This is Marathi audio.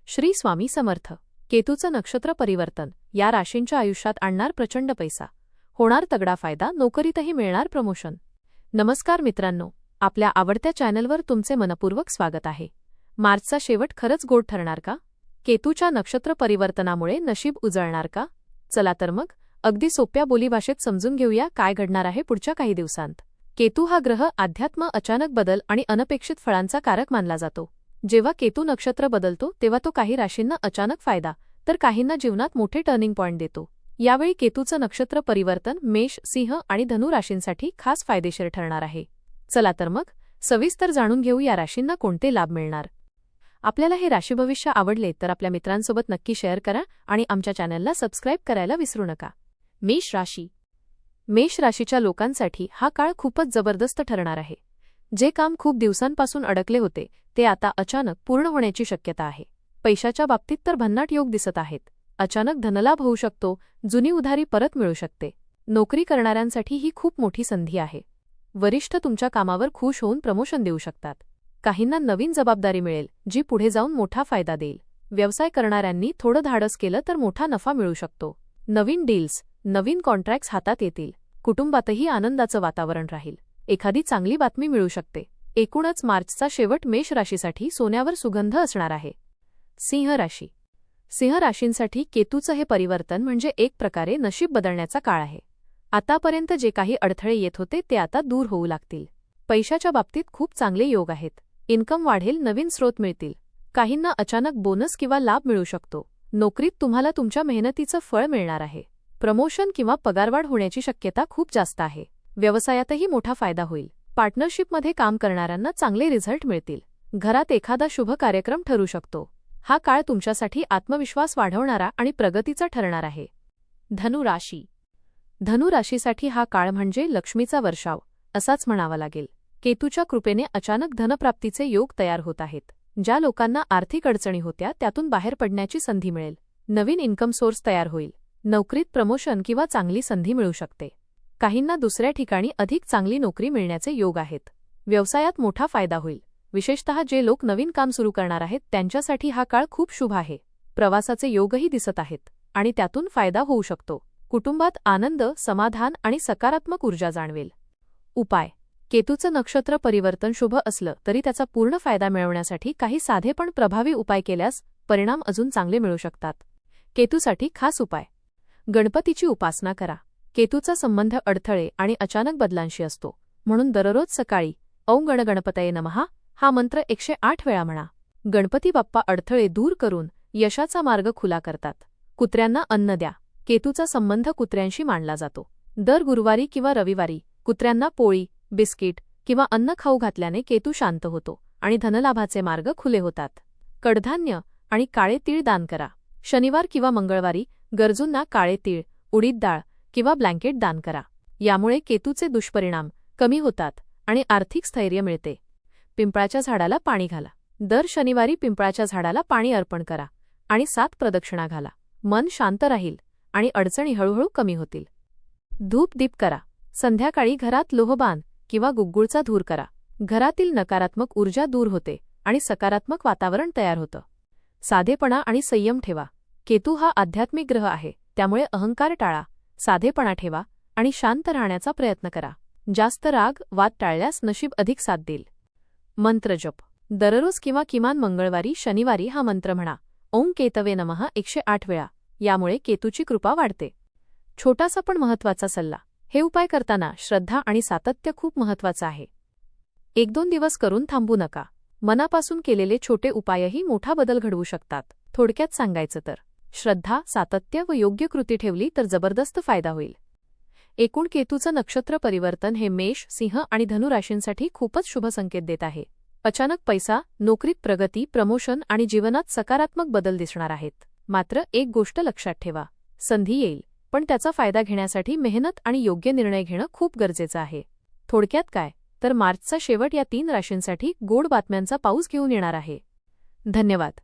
श्री स्वामी समर्थ. केतूचं नक्षत्र परिवर्तन या राशींच्या आयुष्यात आणणार प्रचंड पैसा, होणार तगडा फायदा, नोकरीतही मिळणार प्रमोशन. नमस्कार मित्रांनो, आपल्या आवडत्या चॅनलवर तुमचे मनपूर्वक स्वागत आहे. मार्चचा शेवट खरंच गोड ठरणार का? केतूच्या नक्षत्र परिवर्तनामुळे नशीब उजळणार का? चला तर मग अगदी सोप्या बोलीभाषेत समजून घेऊया काय घडणार आहे पुढच्या काही दिवसांत. केतू हा ग्रह अध्यात्म, अचानक बदल आणि अनपेक्षित फळांचा कारक मानला जातो. जेव्हा केतू नक्षत्र बदलतो तेव्हा तो काही राशींना अचानक फायदा, तर काहींना जीवनात मोठे टर्निंग पॉइंट देतो. यावेळी केतूचं नक्षत्र परिवर्तन मेष, सिंह आणि धनु राशींसाठी खास फायदेशीर ठरणार आहे. चला तर मग सविस्तर जाणून घेऊ या राशींना कोणते लाभ मिळणार. आपल्याला हे राशी भविष्य आवडले तर आपल्या मित्रांसोबत नक्की शेअर करा आणि आमच्या चॅनलला सबस्क्राईब करायला विसरू नका. मेष राशी. मेष राशीच्या लोकांसाठी हा काळ खूपच जबरदस्त ठरणार आहे. जे काम खूप दिवसांपासून अडकले होते ते आता अचानक पूर्ण होण्याची शक्यता आहे. पैशाच्या बाबतीत तर भन्नाट योग दिसत आहेत. अचानक धनलाभ होऊ शकतो, जुनी उधारी परत मिळू शकते. नोकरी करणाऱ्यांसाठी ही खूप मोठी संधी आहे. वरिष्ठ तुमच्या कामावर खुश होऊन प्रमोशन देऊ शकतात. काहींना नवीन जबाबदारी मिळेल जी पुढे जाऊन मोठा फायदा देईल. व्यवसाय करणाऱ्यांनी थोडं धाडस केलं तर मोठा नफा मिळू शकतो. नवीन डील्स, नवीन कॉन्ट्रॅक्ट्स हातात येतील. कुटुंबातही आनंदाचं वातावरण राहील. एखादी चांगली बातमी मिळू शकते. एकूणच मार्चचा शेवट मेष राशीसाठी सोन्यावर सुगंध असणार आहे. सिंह राशी. सिंह राशींसाठी केतूचं हे परिवर्तन म्हणजे एक प्रकारे नशीब बदलण्याचा काळ आहे. आतापर्यंत जे काही अडथळे येत होते ते आता दूर होऊ लागतील. पैशाच्या बाबतीत खूप चांगले योग आहेत. इन्कम वाढेल, नवीन स्रोत मिळतील. काहींना अचानक बोनस किंवा लाभ मिळू शकतो. नोकरीत तुम्हाला तुमच्या मेहनतीचं फळ मिळणार आहे. प्रमोशन किंवा पगारवाढ होण्याची शक्यता खूप जास्त आहे. व्यवसायातही मोठा फायदा होईल. पार्टनरशिपमध्ये काम करणाऱ्यांना चांगले रिझल्ट मिळतील. घरात एखादा शुभ कार्यक्रम ठरू शकतो. हा काळ तुमच्यासाठी आत्मविश्वास वाढवणारा आणि प्रगतीचा ठरणार आहे. धनु राशी. धनु राशीसाठी हा काळ म्हणजे लक्ष्मीचा वर्षाव असाच म्हणावा लागेल. केतूच्या कृपेने अचानक धनप्राप्तीचे योग तयार होत आहेत. ज्या लोकांना आर्थिक अडचणी होत्या त्यातून बाहेर पडण्याची संधी मिळेल. नवीन इन्कम सोर्स तयार होईल. नोकरीत प्रमोशन किंवा चांगली संधी मिळू शकते. काहींना दुसऱ्या ठिकाणी अधिक चांगली नोकरी मिळण्याचे योग आहेत. व्यवसायात मोठा फायदा होईल. विशेषतः जे लोक नवीन काम सुरू करणार आहेत त्यांच्यासाठी हा काळ खूप शुभ आहे. प्रवासाचे योगही दिसत आहेत आणि त्यातून फायदा होऊ शकतो. कुटुंबात आनंद, समाधान आणि सकारात्मक ऊर्जा जाणवेल. उपाय. केतूचं नक्षत्र परिवर्तन शुभ असलं तरी त्याचा पूर्ण फायदा मिळवण्यासाठी काही साधे पण प्रभावी उपाय केल्यास परिणाम अजून चांगले मिळू शकतात. केतूसाठी खास उपाय. गणपतीची उपासना करा. केतूचा संबंध अडथळे आणि अचानक बदलांशी असतो, म्हणून दररोज सकाळी ओम गण गणपतये नमः हा मंत्र 108 वेळा म्हणा. गणपती बाप्पा अडथळे दूर करून यशाचा मार्ग खुला करतात. कुत्र्यांना अन्न द्या. केतूचा संबंध कुत्र्यांशी मानला जातो. दर गुरुवारी किंवा रविवारी कुत्र्यांना पोळी, बिस्किट किंवा अन्न खाऊ घातल्याने केतू शांत होतो आणि धनलाभाचे मार्ग खुले होतात. कडधान्य आणि काळे तीळ दान करा. शनिवार किंवा मंगळवारी गरजूंना काळे तीळ, उडीद डाळ किंवा ब्लँकेट दान करा. यामुळे केतूचे दुष्परिणाम कमी होतात आणि आर्थिक स्थैर्य मिळते. पिंपळाच्या झाडाला पाणी घाला. दर शनिवारी पिंपळाच्या झाडाला पाणी अर्पण करा आणि 7 प्रदक्षिणा घाला. मन शांत राहील आणि अडचणी हळूहळू कमी होतील. धूप दीप करा. संध्याकाळी घरात लोहबान किंवा गुग्गुळचा धूर करा. घरातील नकारात्मक ऊर्जा दूर होते आणि सकारात्मक वातावरण तयार होतं. साधेपणा आणि संयम ठेवा. केतू हा आध्यात्मिक ग्रह आहे, त्यामुळे अहंकार टाळा. साधेपणा ठेवा आणि शांत राहण्याचा प्रयत्न करा. जास्त राग, वाद टाळल्यास नशीब अधिक साथ देईल. मंत्र जप. दररोज किंवा किमान मंगळवारी, शनिवारी हा मंत्र म्हणा. ओम केतवे नमः 108 वेळा. यामुळे केतूची कृपा वाढते. छोटासा पण महत्त्वाचा सल्ला. हे उपाय करताना श्रद्धा आणि सातत्य खूप महत्त्वाचं आहे. 1-2 दिवस करून थांबू नका. मनापासून केलेले छोटे उपायही मोठा बदल घडवू शकतात. थोडक्यात सांगायचं तर श्रद्धा, सातत्य व योग्य कृती ठेवली तर जबरदस्त फायदा होईल. एकूण केतूचं नक्षत्र परिवर्तन हे मेष, सिंह आणि धनु राशींसाठी खूपच शुभ संकेत देत आहे. अचानक पैसा, नोकरीत प्रगती, प्रमोशन आणि जीवनात सकारात्मक बदल दिसणार आहेत. मात्र एक गोष्ट लक्षात ठेवा. संधी येईल, पण त्याचा फायदा घेण्यासाठी मेहनत आणि योग्य निर्णय घेणं खूप गरजेचं आहे. थोडक्यात काय तर मार्चचा शेवट या 3 राशींसाठी गोड बातम्यांचा पाऊस घेऊन येणार आहे. धन्यवाद.